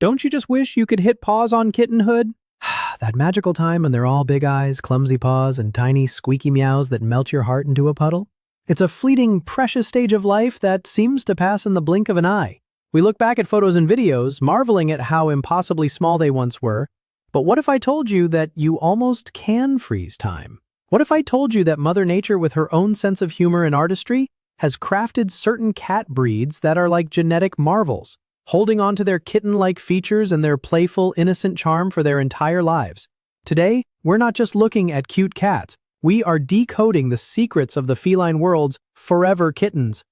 Don't you just wish you could hit pause on kittenhood? That magical time when they're all big eyes, clumsy paws, and tiny squeaky meows that melt your heart into a puddle? It's a fleeting, precious stage of life that seems to pass in the blink of an eye. We look back at photos and videos, marveling at how impossibly small they once were. But what if I told you that you almost can freeze time? What if I told you that Mother Nature, with her own sense of humor and artistry, has crafted certain cat breeds that are like genetic marvels, holding on to their kitten-like features and their playful, innocent charm for their entire lives? Today, we're not just looking at cute cats. We are decoding the secrets of the feline world's forever kittens.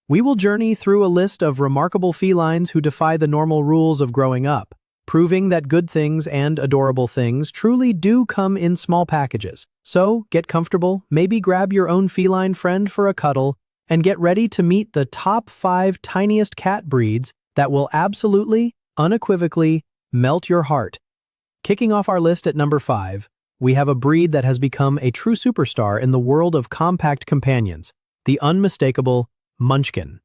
We will journey through a list of remarkable felines who defy the normal rules of growing up, proving that good things and adorable things truly do come in small packages. So, get comfortable, maybe grab your own feline friend for a cuddle, and get ready to meet the top 5 tiniest cat breeds that will absolutely, unequivocally, melt your heart. Kicking off our list at number 5, we have a breed that has become a true superstar in the world of compact companions, the unmistakable Munchkin.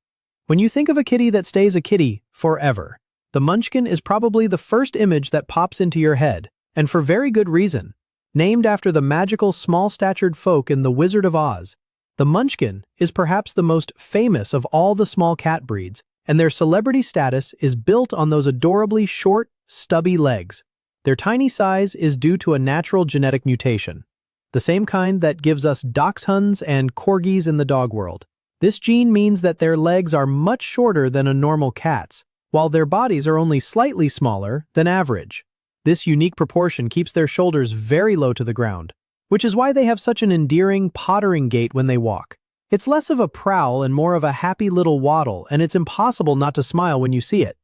When you think of a kitty that stays a kitty forever, the Munchkin is probably the first image that pops into your head, and for very good reason. Named after the magical small-statured folk in The Wizard of Oz, the Munchkin is perhaps the most famous of all the small cat breeds, and their celebrity status is built on those adorably short, stubby legs. Their tiny size is due to a natural genetic mutation, the same kind that gives us dachshunds and corgis in the dog world. This gene means that their legs are much shorter than a normal cat's, while their bodies are only slightly smaller than average. This unique proportion keeps their shoulders very low to the ground, which is why they have such an endearing, pottering gait when they walk. It's less of a prowl and more of a happy little waddle, and it's impossible not to smile when you see it.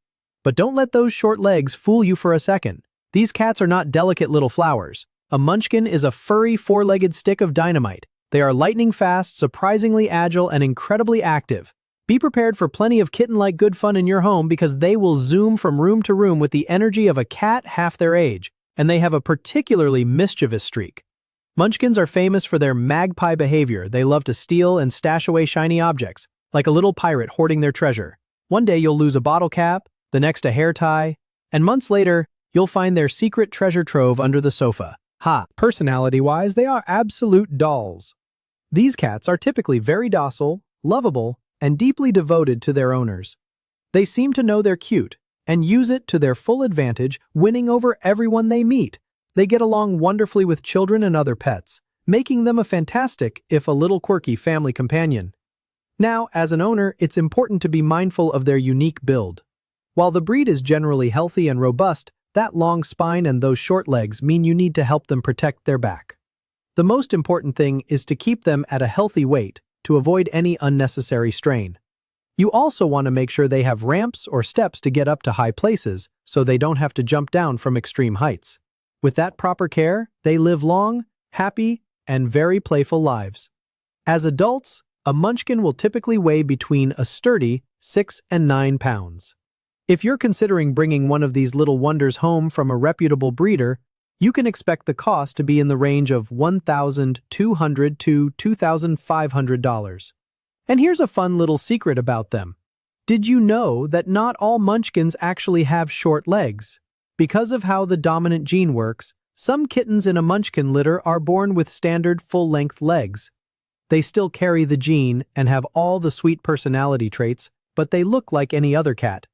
But don't let those short legs fool you for a second. These cats are not delicate little flowers. A Munchkin is a furry, four-legged stick of dynamite. They are lightning fast, surprisingly agile, and incredibly active. Be prepared for plenty of kitten-like good fun in your home because they will zoom from room to room with the energy of a cat half their age, and they have a particularly mischievous streak. Munchkins are famous for their magpie behavior. They love to steal and stash away shiny objects, like a little pirate hoarding their treasure. One day you'll lose a bottle cap, the next a hair tie, and months later, you'll find their secret treasure trove under the sofa. Personality-wise, they are absolute dolls. These cats are typically very docile, lovable, and deeply devoted to their owners. They seem to know they're cute and use it to their full advantage, winning over everyone they meet. They get along wonderfully with children and other pets, making them a fantastic, if a little quirky, family companion. Now, as an owner, it's important to be mindful of their unique build. While the breed is generally healthy and robust, that long spine and those short legs mean you need to help them protect their back. The most important thing is to keep them at a healthy weight to avoid any unnecessary strain. You also want to make sure they have ramps or steps to get up to high places so they don't have to jump down from extreme heights. With that proper care, they live long, happy, and very playful lives. As adults, a Munchkin will typically weigh between a sturdy 6 and 9 pounds. If you're considering bringing one of these little wonders home from a reputable breeder, you can expect the cost to be in the range of $1,200 to $2,500. And here's a fun little secret about them. Did you know that not all Munchkins actually have short legs? Because of how the dominant gene works, some kittens in a Munchkin litter are born with standard full-length legs. They still carry the gene and have all the sweet personality traits, but they look like any other cat.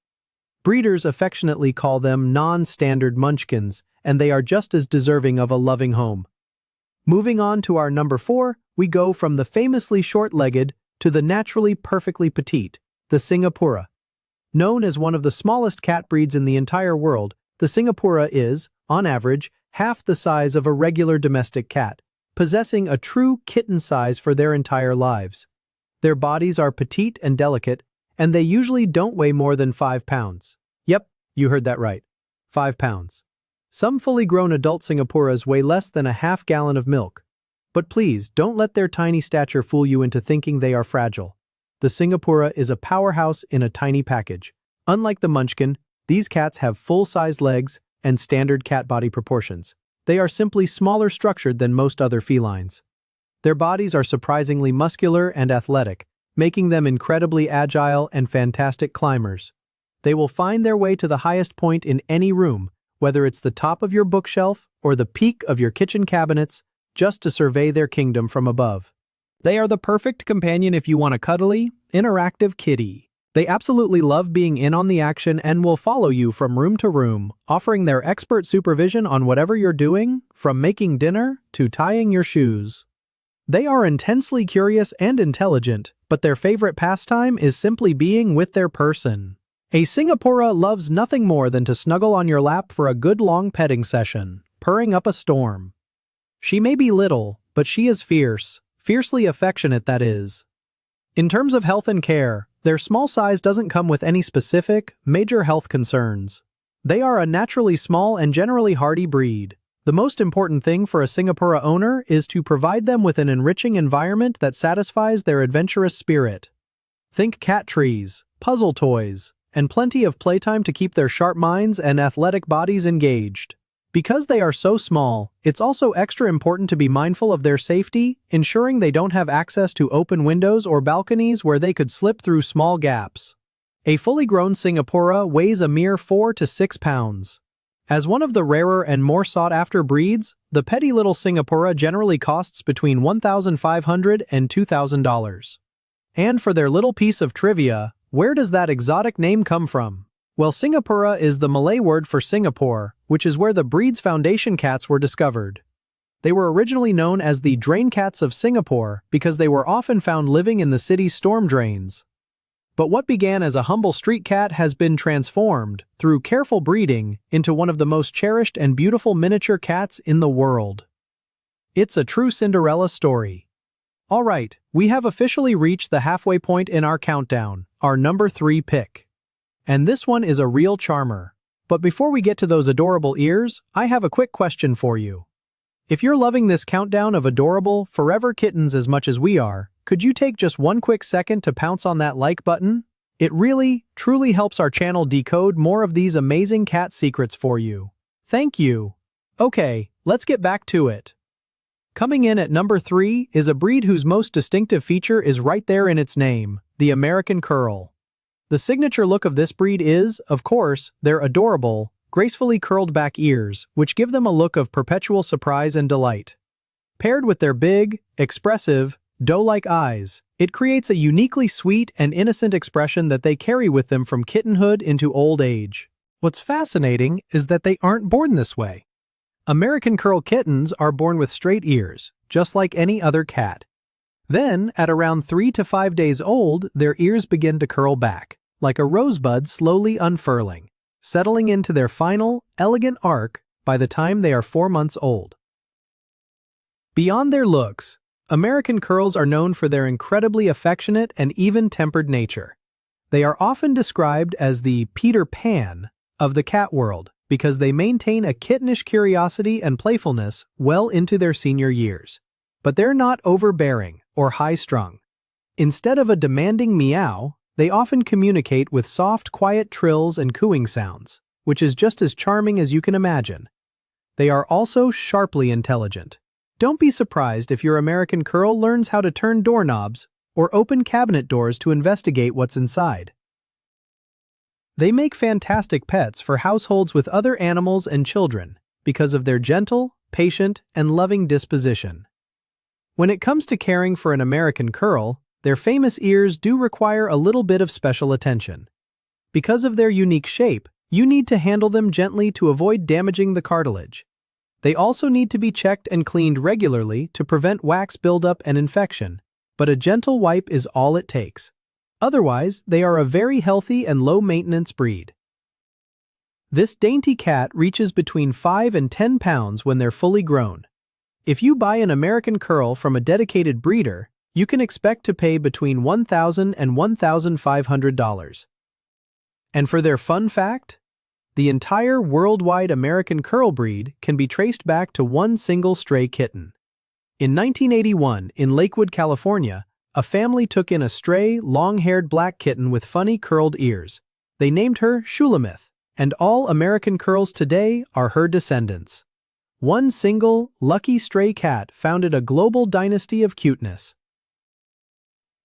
Breeders affectionately call them non-standard Munchkins, and they are just as deserving of a loving home. Moving on to our number 4, we go from the famously short-legged to the naturally perfectly petite, the Singapura. Known as one of the smallest cat breeds in the entire world, the Singapura is, on average, half the size of a regular domestic cat, possessing a true kitten size for their entire lives. Their bodies are petite and delicate, and they usually don't weigh more than 5 pounds. Yep, you heard that right. 5 pounds. Some fully grown adult Singapuras weigh less than a half gallon of milk. But please, don't let their tiny stature fool you into thinking they are fragile. The Singapura is a powerhouse in a tiny package. Unlike the Munchkin, these cats have full-size legs and standard cat body proportions. They are simply smaller structured than most other felines. Their bodies are surprisingly muscular and athletic, making them incredibly agile and fantastic climbers. They will find their way to the highest point in any room, whether it's the top of your bookshelf or the peak of your kitchen cabinets, just to survey their kingdom from above. They are the perfect companion if you want a cuddly, interactive kitty. They absolutely love being in on the action and will follow you from room to room, offering their expert supervision on whatever you're doing, from making dinner to tying your shoes. They are intensely curious and intelligent, but their favorite pastime is simply being with their person. A Singapura loves nothing more than to snuggle on your lap for a good long petting session, purring up a storm. She may be little, but she is fierce, fiercely affectionate that is. In terms of health and care, their small size doesn't come with any specific, major health concerns. They are a naturally small and generally hardy breed. The most important thing for a Singapura owner is to provide them with an enriching environment that satisfies their adventurous spirit. Think cat trees, puzzle toys, and plenty of playtime to keep their sharp minds and athletic bodies engaged. Because they are so small, it's also extra important to be mindful of their safety, ensuring they don't have access to open windows or balconies where they could slip through small gaps. A fully grown Singapura weighs a mere 4 to 6 pounds. As one of the rarer and more sought-after breeds, the petty little Singapura generally costs between $1,500 and $2,000. And for their little piece of trivia, where does that exotic name come from? Well, Singapura is the Malay word for Singapore, which is where the breed's foundation cats were discovered. They were originally known as the drain cats of Singapore because they were often found living in the city's storm drains. But what began as a humble street cat has been transformed, through careful breeding, into one of the most cherished and beautiful miniature cats in the world. It's a true Cinderella story. Alright, we have officially reached the halfway point in our countdown, our number 3 pick. And this one is a real charmer. But before we get to those adorable ears, I have a quick question for you. If you're loving this countdown of adorable, forever kittens as much as we are, could you take just one quick second to pounce on that like button? It really, truly helps our channel decode more of these amazing cat secrets for you. Thank you. Okay, let's get back to it. Coming in at number 3 is a breed whose most distinctive feature is right there in its name, the American Curl. The signature look of this breed is, of course, their adorable, gracefully curled back ears, which give them a look of perpetual surprise and delight. Paired with their big, expressive, doe-like eyes, it creates a uniquely sweet and innocent expression that they carry with them from kittenhood into old age. What's fascinating is that they aren't born this way. American Curl kittens are born with straight ears, just like any other cat. Then, at around 3 to 5 days old, their ears begin to curl back, like a rosebud slowly unfurling, settling into their final, elegant arc by the time they are 4 months old. Beyond their looks, American Curls are known for their incredibly affectionate and even-tempered nature. They are often described as the Peter Pan of the cat world because they maintain a kittenish curiosity and playfulness well into their senior years. But they're not overbearing or high-strung. Instead of a demanding meow, they often communicate with soft, quiet trills and cooing sounds, which is just as charming as you can imagine. They are also sharply intelligent. Don't be surprised if your American Curl learns how to turn doorknobs or open cabinet doors to investigate what's inside. They make fantastic pets for households with other animals and children because of their gentle, patient, and loving disposition. When it comes to caring for an American Curl, their famous ears do require a little bit of special attention. Because of their unique shape, you need to handle them gently to avoid damaging the cartilage. They also need to be checked and cleaned regularly to prevent wax buildup and infection, but a gentle wipe is all it takes. Otherwise, they are a very healthy and low-maintenance breed. This dainty cat reaches between 5 and 10 pounds when they're fully grown. If you buy an American Curl from a dedicated breeder, you can expect to pay between $1,000 and $1,500. And for their fun fact, the entire worldwide American Curl breed can be traced back to one single stray kitten. In 1981, in Lakewood, California, a family took in a stray, long-haired black kitten with funny curled ears. They named her Shulamith, and all American Curls today are her descendants. One single, lucky stray cat founded a global dynasty of cuteness.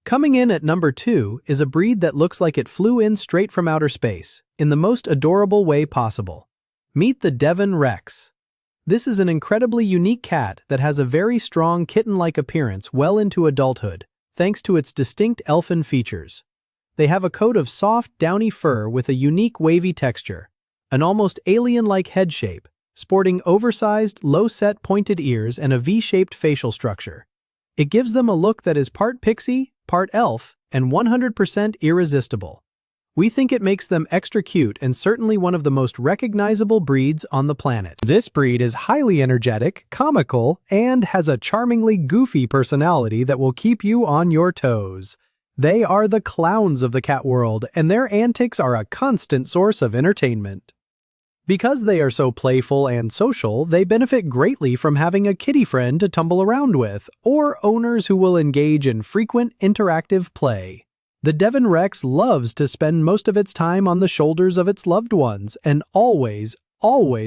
Coming in at number 2 is a breed that looks like it flew in straight from outer space, in the most adorable way possible. Meet the Devon Rex. This is an incredibly unique cat that has a very strong kitten-like appearance well into adulthood, thanks to its distinct elfin features. They have a coat of soft, downy fur with a unique wavy texture, an almost alien-like head shape, sporting oversized, low-set pointed ears and a V-shaped facial structure. It gives them a look that is part pixie, part elf, and 100% irresistible. We think it makes them extra cute and certainly one of the most recognizable breeds on the planet. This breed is highly energetic, comical, and has a charmingly goofy personality that will keep you on your toes. They are the clowns of the cat world, and their antics are a constant source of entertainment. Because they are so playful and social, they benefit greatly from having a kitty friend to tumble around with, or owners who will engage in frequent interactive play. The Devon Rex loves to spend most of its time on the shoulders of its loved ones and always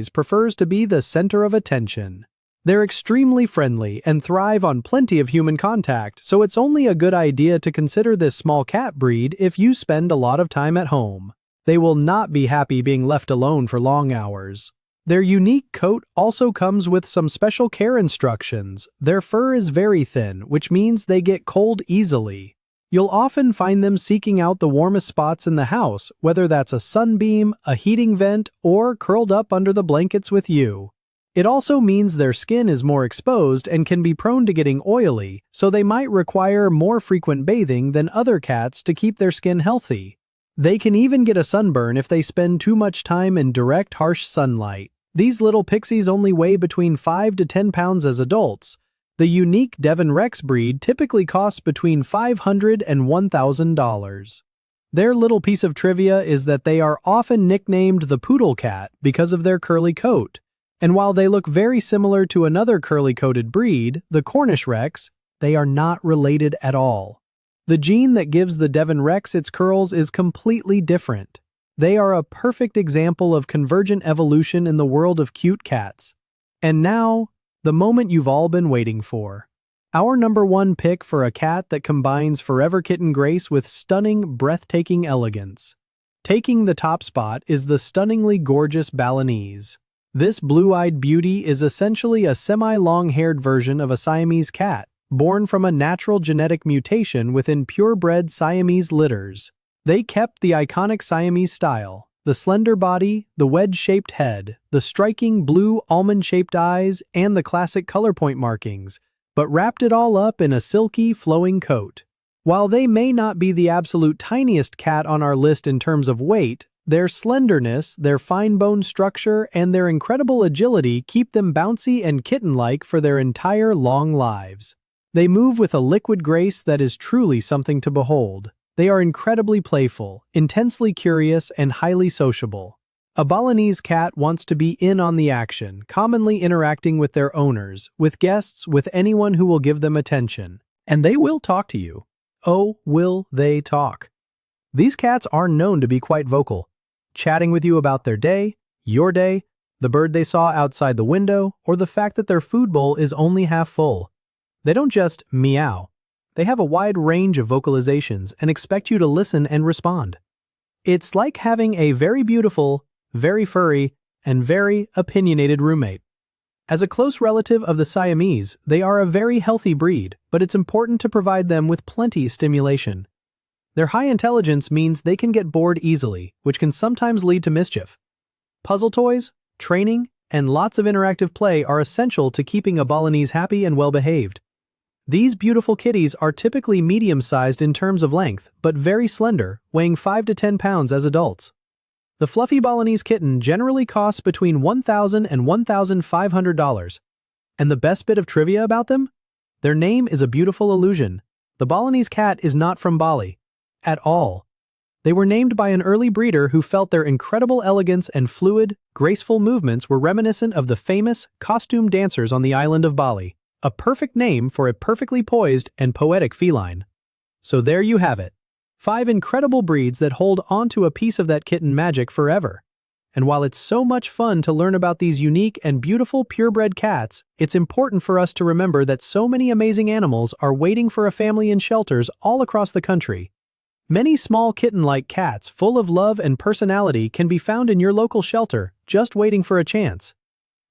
prefers to be the center of attention. They're extremely friendly and thrive on plenty of human contact, so it's only a good idea to consider this small cat breed if you spend a lot of time at home. They will not be happy being left alone for long hours. Their unique coat also comes with some special care instructions. Their fur is very thin, which means they get cold easily. You'll often find them seeking out the warmest spots in the house, whether that's a sunbeam, a heating vent, or curled up under the blankets with you. It also means their skin is more exposed and can be prone to getting oily, so they might require more frequent bathing than other cats to keep their skin healthy. They can even get a sunburn if they spend too much time in direct, harsh sunlight. These little pixies only weigh between 5 to 10 pounds as adults. The unique Devon Rex breed typically costs between $500 and $1,000. Their little piece of trivia is that they are often nicknamed the poodle cat because of their curly coat. And while they look very similar to another curly-coated breed, the Cornish Rex, they are not related at all. The gene that gives the Devon Rex its curls is completely different. They are a perfect example of convergent evolution in the world of cute cats. And now, the moment you've all been waiting for. Our number 1 pick for a cat that combines forever kitten grace with stunning, breathtaking elegance. Taking the top spot is the stunningly gorgeous Balinese. This blue-eyed beauty is essentially a semi-long-haired version of a Siamese cat, born from a natural genetic mutation within purebred Siamese litters. They kept the iconic Siamese style, the slender body, the wedge-shaped head, the striking blue almond-shaped eyes, and the classic color point markings, but wrapped it all up in a silky, flowing coat. While they may not be the absolute tiniest cat on our list in terms of weight, their slenderness, their fine bone structure, and their incredible agility keep them bouncy and kitten-like for their entire long lives. They move with a liquid grace that is truly something to behold. They are incredibly playful, intensely curious, and highly sociable. A Balinese cat wants to be in on the action, commonly interacting with their owners, with guests, with anyone who will give them attention. And they will talk to you. Oh, will they talk? These cats are known to be quite vocal, chatting with you about their day, your day, the bird they saw outside the window, or the fact that their food bowl is only half full. They don't just meow. They have a wide range of vocalizations and expect you to listen and respond. It's like having a very beautiful, very furry, and very opinionated roommate. As a close relative of the Siamese, they are a very healthy breed, but it's important to provide them with plenty of stimulation. Their high intelligence means they can get bored easily, which can sometimes lead to mischief. Puzzle toys, training, and lots of interactive play are essential to keeping a Balinese happy and well-behaved. These beautiful kitties are typically medium-sized in terms of length, but very slender, weighing 5 to 10 pounds as adults. The fluffy Balinese kitten generally costs between $1,000 and $1,500. And the best bit of trivia about them? Their name is a beautiful illusion. The Balinese cat is not from Bali. At all. They were named by an early breeder who felt their incredible elegance and fluid, graceful movements were reminiscent of the famous costume dancers on the island of Bali. A perfect name for a perfectly poised and poetic feline. So there you have it. 5 incredible breeds that hold onto a piece of that kitten magic forever. And while it's so much fun to learn about these unique and beautiful purebred cats, it's important for us to remember that so many amazing animals are waiting for a family in shelters all across the country. Many small kitten-like cats full of love and personality can be found in your local shelter, just waiting for a chance.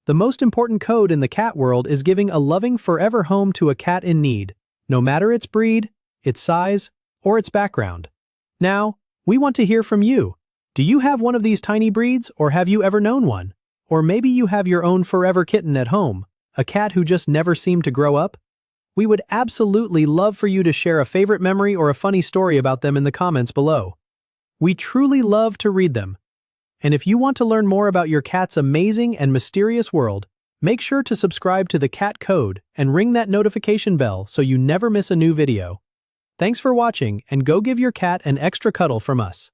The most important code in the cat world is giving a loving forever home to a cat in need, no matter its breed, its size, or its background. Now, we want to hear from you. Do you have one of these tiny breeds, or have you ever known one? Or maybe you have your own forever kitten at home, a cat who just never seemed to grow up? We would absolutely love for you to share a favorite memory or a funny story about them in the comments below. We truly love to read them. And if you want to learn more about your cat's amazing and mysterious world, make sure to subscribe to the Cat Code and ring that notification bell so you never miss a new video. Thanks for watching, and go give your cat an extra cuddle from us.